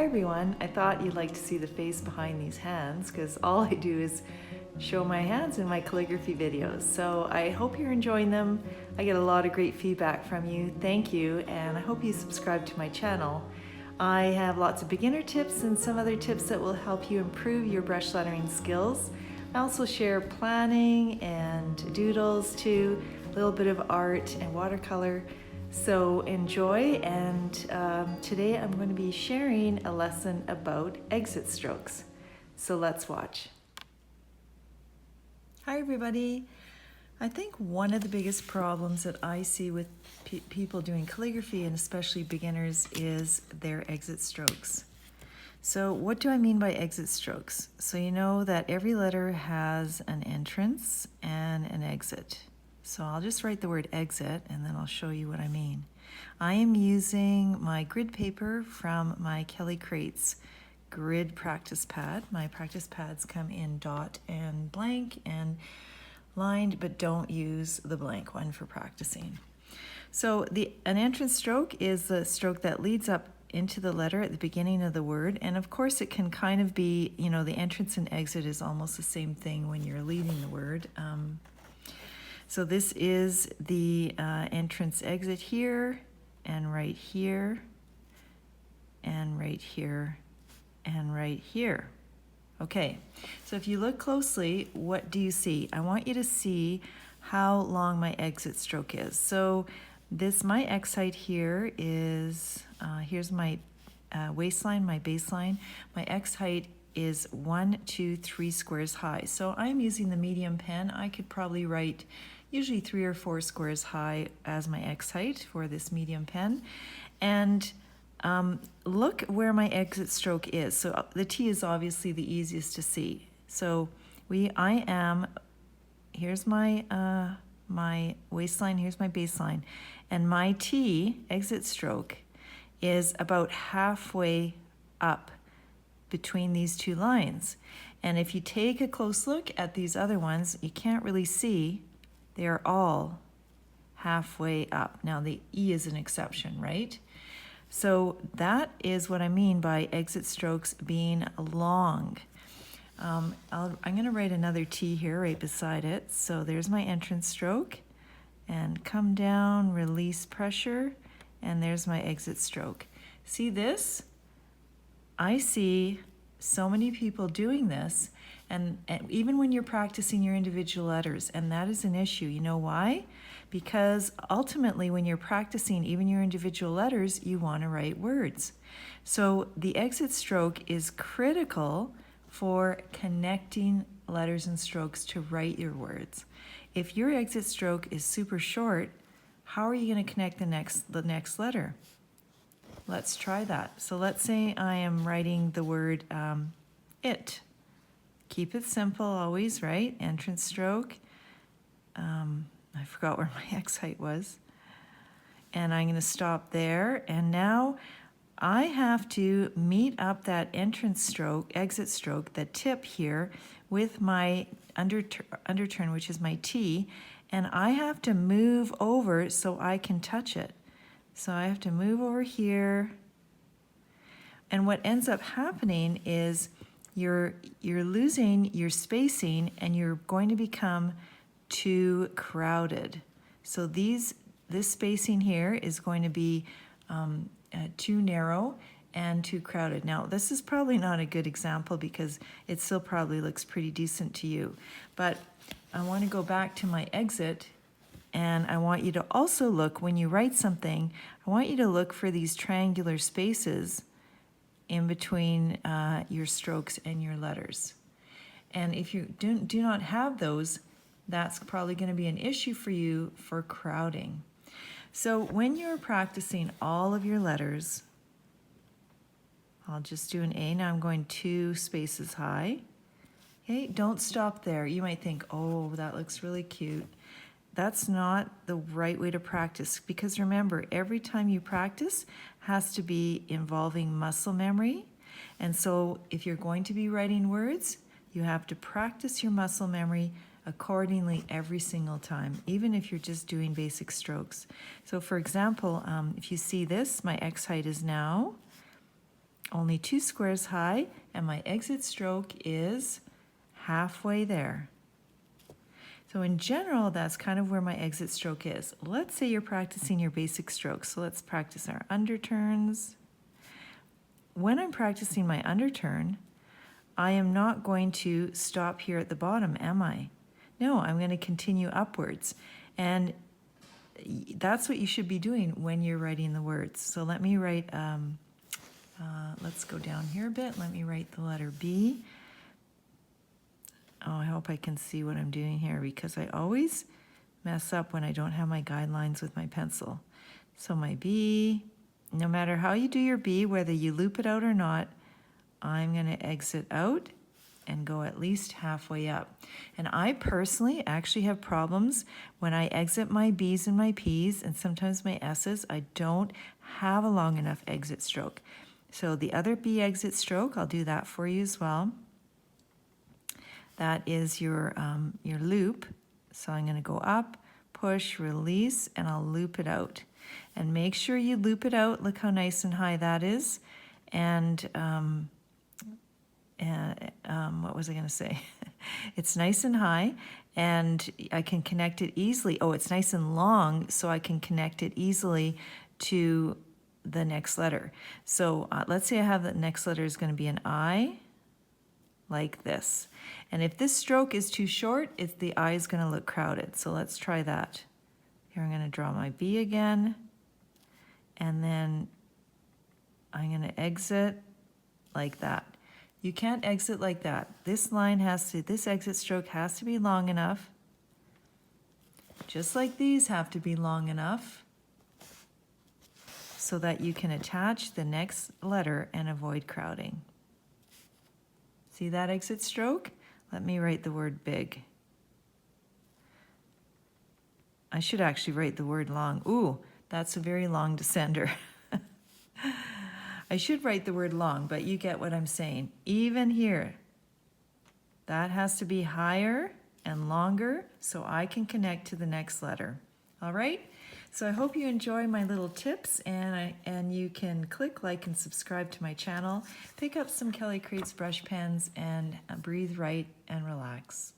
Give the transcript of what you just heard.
Hi everyone, I thought you'd like to see the face behind these hands because all I do is show my hands in my calligraphy videos. So I hope you're enjoying them. I get a lot of great feedback from you. Thank you, and I hope you subscribe to my channel. I have lots of beginner tips and some other tips that will help you improve your brush lettering skills. I also share planning and doodles too, a little bit of art and watercolor. So enjoy, and today I'm going to be sharing a lesson about exit strokes. So let's watch. Hi everybody. I think one of the biggest problems that I see with people doing calligraphy, and especially beginners, is their exit strokes. So what do I mean by exit strokes? So you know that every letter has an entrance and an exit. So I'll just write the word exit and then I'll show you what I mean. I am using my grid paper from my KellyCreates grid practice pad. My practice pads come in dot and blank and lined, but don't use the blank one for practicing. So an entrance stroke is the stroke that leads up into the letter at the beginning of the word, and of course it can kind of be, you know, the entrance and exit is almost the same thing when you're leading the word. So this is the entrance exit here, and right here, and right here, and right here. Okay, so if you look closely, what do you see? I want you to see how long my exit stroke is. So my X height here is, here's my waistline, my baseline. My X height is 1, 2, 3 squares high. So I'm using the medium pen. I could probably write usually 3 or 4 squares high as my X height for this medium pen. And look where my exit stroke is. So the T is obviously the easiest to see. So here's my my waistline, here's my baseline, and my T exit stroke is about halfway up between these two lines. And if you take a close look at these other ones, you can't really see, they're all halfway up. Now the E is an exception, right? So that is what I mean by exit strokes being long. I'm going to write another T here right beside it. So there's my entrance stroke, and come down, release pressure, and there's my exit stroke. See this? I see so many people doing this, and even when you're practicing your individual letters, and that is an issue. You know why? Because ultimately when you're practicing even your individual letters, you want to write words. So the exit stroke is critical for connecting letters and strokes to write your words. If your exit stroke is super short, how are you going to connect the next letter? Let's try that. So let's say I am writing the word it. Keep it simple always, right? Entrance stroke. I forgot where my X height was. And I'm going to stop there. And now I have to meet up that entrance stroke, exit stroke, the tip here, with my underturn, which is my T. And I have to move over so I can touch it. So I have to move over here. And what ends up happening is you're losing your spacing, and you're going to become too crowded. So this spacing here is going to be too narrow and too crowded. Now this is probably not a good example because it still probably looks pretty decent to you, but I want to go back to my exit, and I want you to also look, when you write something, I want you to look for these triangular spaces in between your strokes and your letters. And if you do not have those, that's probably going to be an issue for you for crowding. So when you're practicing all of your letters, I'll just do an A. Now I'm going 2 spaces high. Okay, don't stop there. You might think, oh, that looks really cute. That's not the right way to practice, because remember, every time you practice has to be involving muscle memory. And so if you're going to be writing words, you have to practice your muscle memory accordingly every single time, even if you're just doing basic strokes. So for example, if you see this, my X height is now only 2 squares high, and my exit stroke is halfway there. So in general, that's kind of where my exit stroke is. Let's say you're practicing your basic strokes. So let's practice our underturns. When I'm practicing my underturn, I am not going to stop here at the bottom, am I? No, I'm going to continue upwards. And that's what you should be doing when you're writing the words. So let me write, let's go down here a bit. Let me write the letter B. Oh, I hope I can see what I'm doing here because I always mess up when I don't have my guidelines with my pencil. So my B, no matter how you do your B, whether you loop it out or not, I'm going to exit out and go at least halfway up. And I personally actually have problems when I exit my B's and my P's and sometimes my S's. I don't have a long enough exit stroke. So the other B exit stroke, I'll do that for you as well. That is your loop. So I'm going to go up, push, release, and I'll loop it out. And make sure you loop it out. Look how nice and high that is. And what was I going to say? It's nice and high, and I can connect it easily. Oh, it's nice and long, so I can connect it easily to the next letter. So let's say I have the next letter is going to be an I, like this. And if this stroke is too short, the I is going to look crowded. So let's try that. Here I'm going to draw my B again, and then I'm going to exit like that. You can't exit like that. This exit stroke has to be long enough. Just like these have to be long enough so that you can attach the next letter and avoid crowding. See that exit stroke? Let me write the word big. I should actually write the word long. Ooh, that's a very long descender. I should write the word long, but you get what I'm saying. Even here, that has to be higher and longer so I can connect to the next letter. All right? So I hope you enjoy my little tips, and you can click like and subscribe to my channel. Pick up some KellyCreates brush pens and breathe, write, and relax.